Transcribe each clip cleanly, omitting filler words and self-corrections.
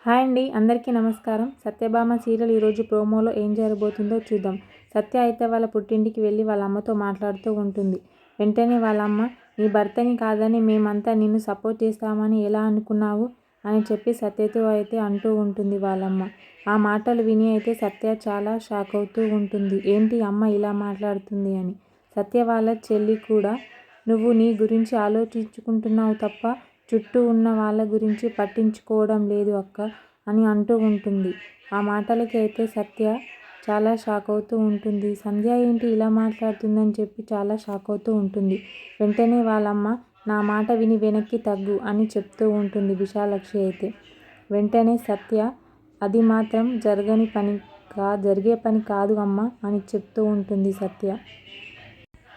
Hi అండి, అందరికీ నమస్కారం. సత్యభామ సీరియల్ ఈరోజు ప్రోమోలో ఏం జరగబోతుందో చూద్దాం. సత్య అయితే వాళ్ళ పుట్టింటికి వెళ్ళి వాళ్ళ అమ్మతో మాట్లాడుతూ ఉంటుంది. వెంటనే వాళ్ళ అమ్మ, నీ భర్తని కాదని మేమంతా నిన్ను సపోర్ట్ చేస్తామని ఎలా అనుకున్నావు అని చెప్పి సత్యతో అయితే అంటూ ఉంటుంది వాళ్ళమ్మ. ఆ మాటలు విని అయితే సత్య చాలా షాక్ అవుతూ ఉంటుంది. ఏంటి అమ్మ ఇలా మాట్లాడుతుంది అని. సత్య వాళ్ళ చెల్లి కూడా, నువ్వు నీ గురించి ఆలోచించుకుంటున్నావు తప్ప చుట్టూ ఉన్న వాళ్ళ గురించి పట్టించుకోవడం లేదు అక్క అని అంటూ ఉంటుంది. ఆ మాటలకి అయితే సత్య చాలా షాక్ అవుతూ ఉంటుంది. సంధ్య ఏంటి ఇలా మాట్లాడుతుందని చెప్పి చాలా షాక్ అవుతూ ఉంటుంది. వెంటనే వాళ్ళమ్మ, నా మాట విని వెనక్కి తగ్గు అని చెప్తూ ఉంటుంది విశాలాక్షి అయితే. వెంటనే సత్య, అది మాత్రం జరిగే పని కాదు అమ్మ అని చెప్తూ ఉంటుంది సత్య.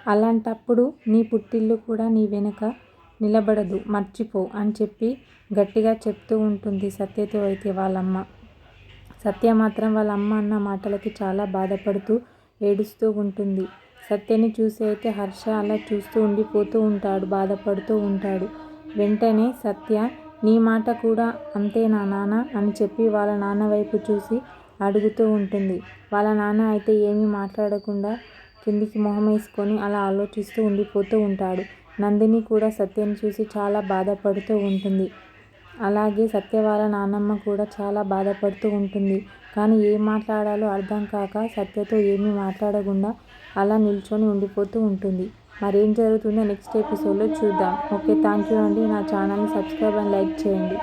అలాంటప్పుడు నీ పుట్టిల్లు కూడా నీ వెనక నిలబడదు, మర్చిపో అని చెప్పి గట్టిగా చెప్తూ ఉంటుంది సత్యతో అయితే వాళ్ళమ్మ. సత్య మాత్రం వాళ్ళ అమ్మ అన్న మాటలకి చాలా బాధపడుతూ ఏడుస్తూ ఉంటుంది. సత్యని చూసి అయితే హర్ష అలా చూస్తూ ఉండిపోతూ ఉంటాడు, బాధపడుతూ ఉంటాడు. వెంటనే సత్య, నీ మాట కూడా అంతేనా నాన్న అని చెప్పి వాళ్ళ నాన్న వైపు చూసి అడుగుతూ ఉంటుంది. వాళ్ళ నాన్న అయితే ఏమీ మాట్లాడకుండా కిందికి మొహం వేసుకొని అలా ఆలోచిస్తూ ఉండిపోతూ ఉంటాడు. నందిని కూడా సత్యని చూసి చాలా బాధపడుతూ ఉంటుంది. అలాగే సత్య వాళ్ళ నాన్నమ్మ కూడా చాలా బాధపడుతూ ఉంటుంది. కానీ ఏం మాట్లాడాలో అర్థం కాక సత్యతో ఏమీ మాట్లాడకుండా అలా నిల్చొని ఉండిపోతూ ఉంటుంది. మరేం జరుగుతుందో నెక్స్ట్ ఎపిసోడ్లో చూద్దాం. ఓకే, థ్యాంక్ యూ అండి. నా ఛానల్ని సబ్స్క్రైబ్ అండ్ లైక్ చేయండి.